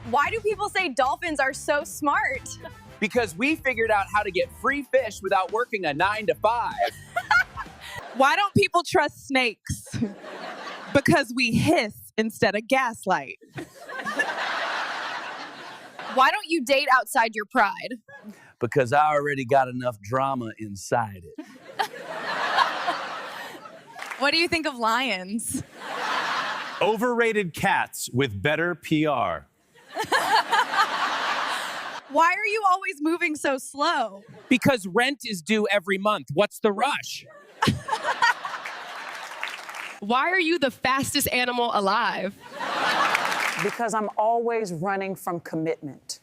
Why do people say dolphins are so smart? Because we figured out how to get free fish without working a 9 to 5. Why don't people trust snakes? Because we hiss instead of gaslight. Why don't you date outside your pride? Because I already got enough drama inside it. What do you think of lions? Overrated cats with better PR. Why are you always moving so slow? Because rent is due every month. What's the rush? Why are you the fastest animal alive? Because I'm always running from commitment.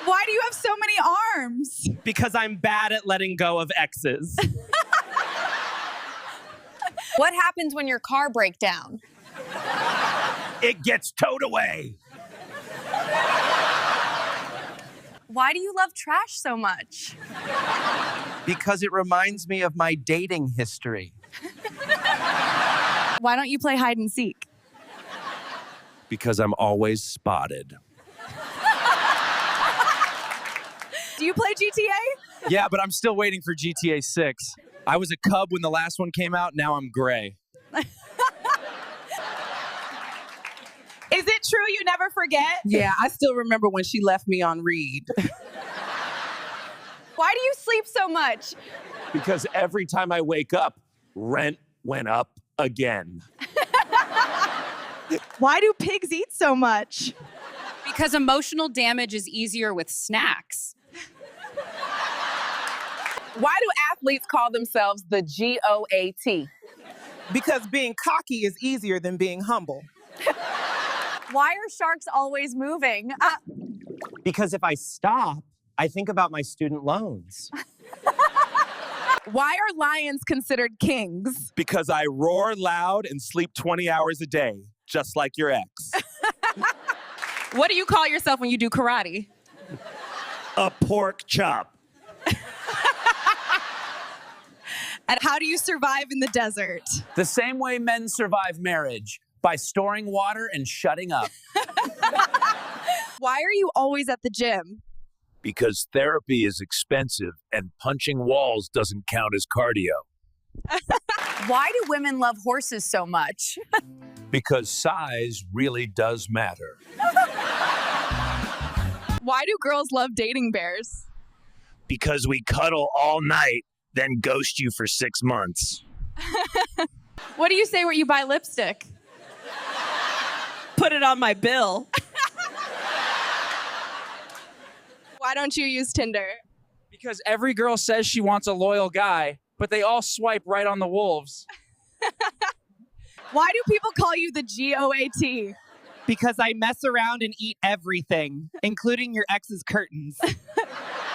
Why do you have so many arms? Because I'm bad at letting go of exes. What happens when your car breaks down? It gets towed away. Why do you love trash so much? Because it reminds me of my dating history. Why don't you play hide and seek? Because I'm always spotted. Do you play GTA? Yeah, but I'm still waiting for GTA 6. I was a Cub when the last one came out. Now I'm gray. Is it true you never forget? Yeah, I still remember when she left me on read. Why do you sleep so much? Because every time I wake up, rent went up again. Why do pigs eat so much? Because emotional damage is easier with snacks. Why do athletes call themselves the GOAT? Because being cocky is easier than being humble. Why are sharks always moving? Because if I stop, I think about my student loans. Why are lions considered kings? Because I roar loud and sleep 20 hours a day, just like your ex. What do you call yourself when you do karate? A pork chop. And how do you survive in the desert? The same way men survive marriage, by storing water and shutting up. Why are you always at the gym? Because therapy is expensive and punching walls doesn't count as cardio. Why do women love horses so much? Because size really does matter. Why do girls love dating bears? Because we cuddle all night, then ghost you for 6 months. What do you say where you buy lipstick? Put it on my bill. Why don't you use Tinder? Because every girl says she wants a loyal guy, but they all swipe right on the wolves. Why do people call you the GOAT? Because I mess around and eat everything, including your ex's curtains.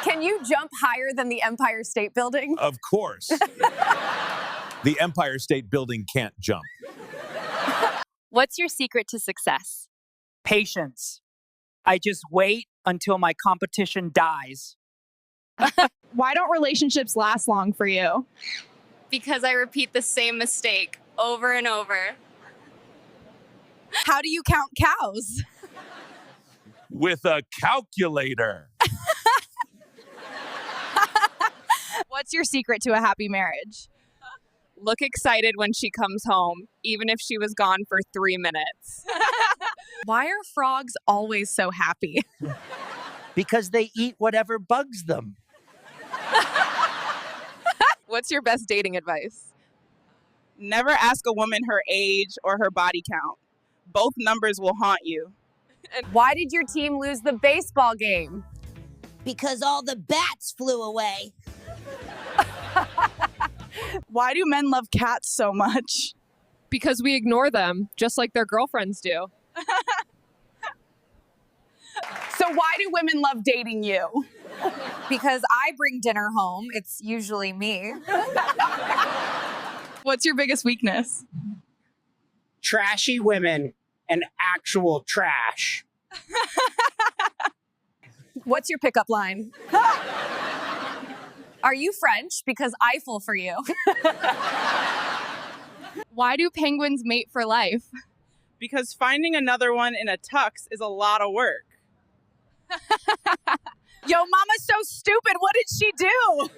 Can you jump higher than the Empire State Building? Of course. The Empire State Building can't jump. What's your secret to success? Patience. I just wait until my competition dies. Why don't relationships last long for you? Because I repeat the same mistake over and over. How do you count cows? With a calculator. What's your secret to a happy marriage? Look excited when she comes home, even if she was gone for 3 minutes. Why are frogs always so happy? Because they eat whatever bugs them. What's your best dating advice? Never ask a woman her age or her body count. Both numbers will haunt you. Why did your team lose the baseball game? Because all the bats flew away. Why do men love cats so much? Because we ignore them, just like their girlfriends do. So why do women love dating you? Because I bring dinner home. It's usually me. What's your biggest weakness? Trashy women and actual trash. What's your pickup line? Are you French? Because Eiffel for you. Why do penguins mate for life? because finding another one in a tux is a lot of work. Yo, mama's so stupid. What did she do?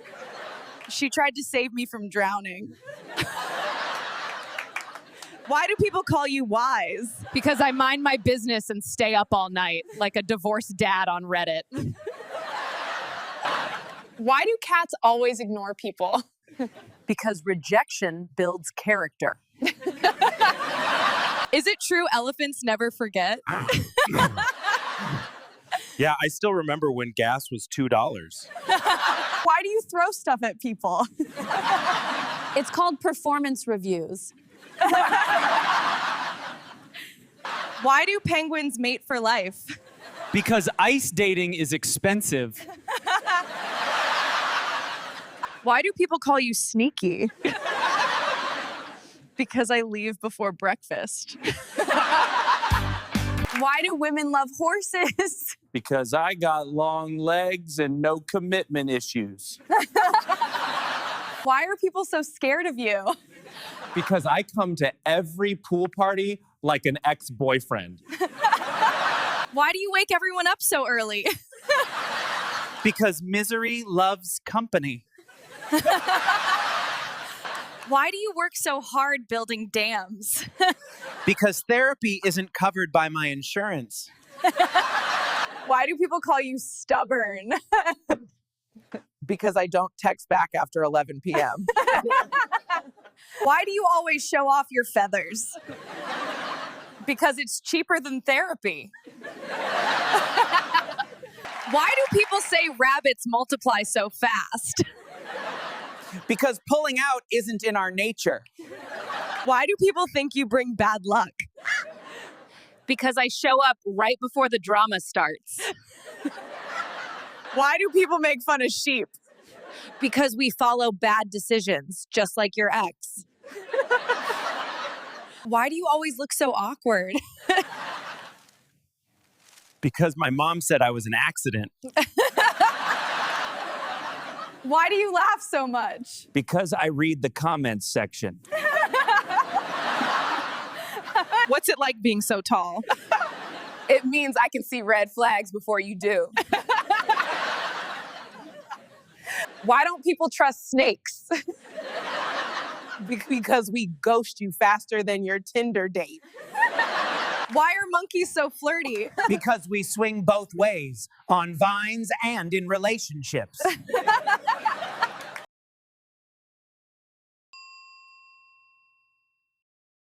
She tried to save me from drowning. Why do people call you wise? Because I mind my business and stay up all night like a divorced dad on Reddit. Why do cats always ignore people? Because rejection builds character. Is it true elephants never forget? Yeah, I still remember when gas was $2. Why do you throw stuff at people? It's called performance reviews. Why do penguins mate for life? Because ice dating is expensive. Why do people call you sneaky? Because I leave before breakfast. Why do women love horses? Because I got long legs and no commitment issues. Why are people so scared of you? Because I come to every pool party like an ex-boyfriend. Why do you wake everyone up so early? Because misery loves company. Why do you work so hard building dams? Because therapy isn't covered by my insurance. Why do people call you stubborn? Because I don't text back after 11 p.m. Why do you always show off your feathers? Because it's cheaper than therapy. Why do people say rabbits multiply so fast? Because pulling out isn't in our nature. Why do people think you bring bad luck? Because I show up right before the drama starts. Why do people make fun of sheep? Because we follow bad decisions, just like your ex. Why do you always look so awkward? Because my mom said I was an accident. Why do you laugh so much? Because I read the comments section. What's it like being so tall? It means I can see red flags before you do. Why don't people trust snakes? Because we ghost you faster than your Tinder date. Why are monkeys so flirty? Because we swing both ways, on vines and in relationships.